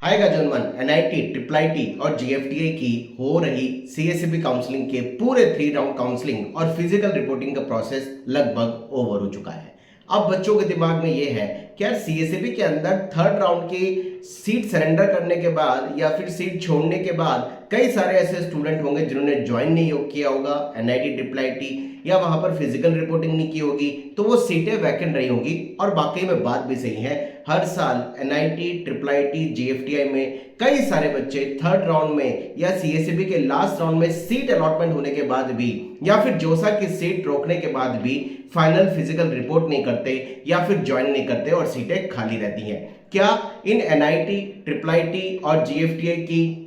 Hi गाजनमन, NIT, triple IT और जीएफटीए की हो रही सीएसईबी काउंसलिंग के पूरे 3 राउंड काउंसलिंग और फिजिकल रिपोर्टिंग का प्रोसेस लगभग ओवर हो चुका है। अब बच्चों के दिमाग में ये है कि यार सीएसईबी के अंदर 3rd राउंड की सीट सरेंडर करने के बाद या फिर सीट छोड़ने के बाद कई सारे ऐसे स्टूडेंट होंगे जिन्होंने ज्वाइन नहीं किया होगा एनआईटी, ट्रिपल आईटी, या वहां पर फिजिकल रिपोर्टिंग नहीं की होगी, तो वो सीटें वैकेंट रही होंगी। और बाकी में बात भी सही है, हर साल एनआईटी, ट्रिपल आईटी, जीएफटीआई में कई सारे बच्चे 3rd राउंड में या सीएसईबी के लास्ट राउंड में सीट अलॉटमेंट होने के बाद भी या फिर जोसा की सीट रोकने के बाद भी फाइनल फिजिकल रिपोर्ट नहीं करते या फिर ज्वाइन नहीं करते और सीटें खाली रहती हैं। क्या इन एनआईटी, ट्रिपल आईटी और जीएफटीआई की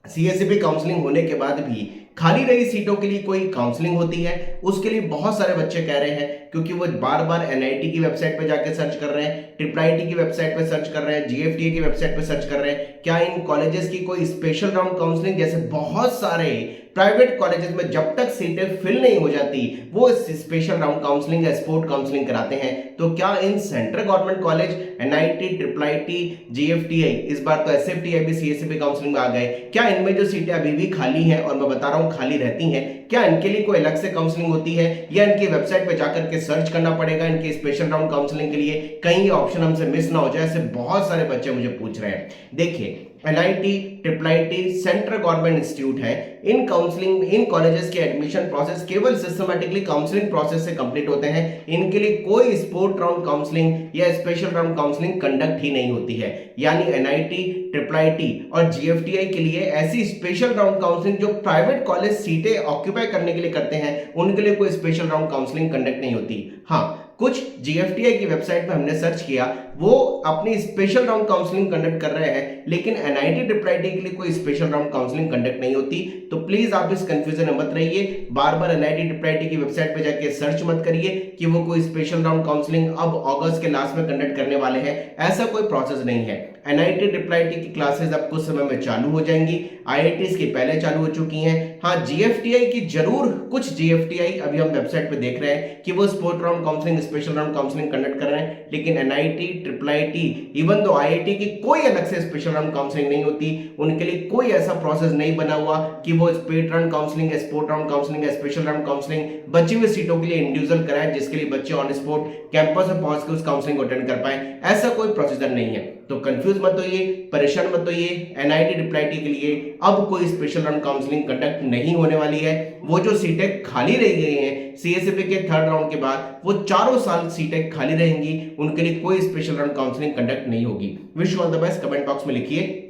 सीएसईबी काउंसलिंग होने के बाद भी खाली रही सीटों के लिए कोई काउंसलिंग होती है? उसके लिए बहुत सारे बच्चे कह रहे हैं, क्योंकि वो बार बार एनआईटी की वेबसाइट पे जाके सर्च कर रहे हैं, ट्रिपल आईटी की वेबसाइट पे सर्च कर रहे हैं, जीएफटीए की वेबसाइट पे सर्च कर रहे हैं, क्या इन कॉलेजेस की कोई स्पेशल राउंड काउंसलिंग, जैसे बहुत सारे प्राइवेट कॉलेजेस में जब तक सीटें फिल नहीं हो जाती वो स्पेशल राउंड काउंसलिंग या स्पोर्ट काउंसलिंग कराते हैं। तो क्या in central government college NIT, triple IT, GFTI, इस बार तो एसएफटीआई भी सीएसईबी काउंसलिंग में आ गए, क्या इनमें जो सीटें अभी भी खाली हैं और मैं बता रहा हूं खाली रहती हैं, क्या इनके लिए कोई अलग से काउंसलिंग होती है या इनकी वेबसाइट पे जाकर के सर्च करना पड़ेगा इनके स्पेशल राउंड काउंसलिंग के लिए? कहीं ये ऑप्शन हमसे मिस ना हो जाए, ऐसे बहुत सारे बच्चे मुझे पूछ रहे हैं। देखिए, NIT, triple IT central government institute है। इन काउंसलिंग, इन कॉलेजेस के एडमिशन प्रोसेस केवल सिस्टमैटिकली काउंसलिंग प्रोसेस से कंप्लीट होते हैं। इनके लिए कोई स्पोर्ट राउंड काउंसलिंग या स्पेशल राउंड काउंसलिंग कंडक्ट ही नहीं होती है। यानी एनआईटी, ट्रिपल आईटी और जीएफटीआई के लिए ऐसी स्पेशल राउंड काउंसलिंग जो प्राइवेट कॉलेज सीटें ऑक्यूपाई करने के लिए करते हैं, उनके लिए कोई स्पेशल राउंड काउंसलिंग कंडक्ट नहीं होती। हाँ, कुछ जीएफटीआई की वेबसाइट पे हमने सर्च किया, वो अपनी स्पेशल राउंड काउंसलिंग कंडक्ट कर रहे हैं, लेकिन एनआईटी, ट्रिपल आईटी के लिए कोई स्पेशल राउंड काउंसलिंग कंडक्ट नहीं होती। तो प्लीज आप इस कंफ्यूजन में मत रहिए, बार बार एनआईटी, ट्रिपल आईटी की वेबसाइट पे जाके सर्च मत करिए कि वो कोई स्पेशल राउंड काउंसलिंग अब अगस्त के लास्ट में कंडक्ट करने वाले हैं। ऐसा कोई प्रोसेस नहीं है। एनआईटी, ट्रिपल आईटी की क्लासेस अब कुछ समय में चालू हो जाएंगी, आईआईटीज की पहले चालू हो चुकी हैं। हाँ, जीएफटीआई की जरूर, कुछ जीएफटीआई अभी हम वेबसाइट पे देख रहे हैं कि वो sport round counselling, special round counselling conduct कर रहे हैं, लेकिन NIT, triple IT, even though IIT की कोई अलग से स्पेशल राउंड काउंसलिंग नहीं होती। उनके लिए कोई ऐसा प्रोसेस नहीं बना हुआ कि वो spot round counselling, spot round counselling, special round counselling बची हुई सीटों के लिए इंडिविजुअल कराए, जिसके लिए बच्चे ऑन स्पॉट कैंपस में पहुंच के उस काउंसलिंग को अटेंड कर पाए। ऐसा कोई प्रोसीजर नहीं है। तो कंफ्यूज मत होइए, परेशान मत होइए। एनआईटी, ट्रिपल आईटी के लिए अब कोई स्पेशल राउंड काउंसलिंग कंडक्ट नहीं होने वाली है। वो जो सीटें खाली रह गई हैं सीएसईबी के 3rd राउंड के बाद, वो चारों साल सीटें खाली रहेंगी, उनके लिए कोई स्पेशल राउंड काउंसलिंग कंडक्ट नहीं होगी। Wish you all the best. Comment box में लिखिए।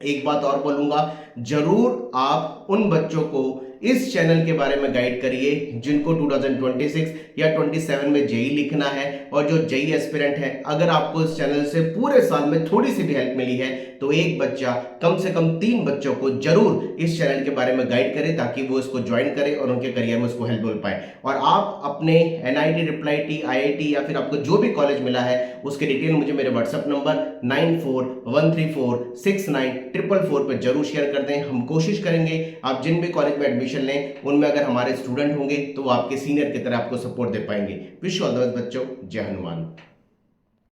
एक बात और बोलूंगा, जरूर आप उन बच्चों को इस चैनल के बारे में गाइड करिए जिनको 2026 या 27 में जेई लिखना है, और जो जेई एस्पिरेंट है, अगर आपको इस चैनल से पूरे साल में थोड़ी सी भी हेल्प मिली है तो एक बच्चा, कम से कम 3 बच्चों को जरूर इस चैनल के बारे में गाइड करें, ताकि वो इसको ज्वाइन करें और उनके करियर में उसको हेल्प मिल पाए। और आप अपने एनआईटी, ट्रिपल आईटी, आईआईटी या फिर आपको जो भी कॉलेज मिला है उसके डिटेल मुझे मेरे व्हाट्सएप नंबर 9413469444 पर जरूर शेयर कर दें। हम कोशिश करेंगे आप जिन भी कॉलेज में एडमिशन लें उनमें अगर हमारे स्टूडेंट होंगे तो वो आपके सीनियर की तरह आपको सपोर्ट दे पाएंगे। Wish you all the best बच्चों। जय हनुमान।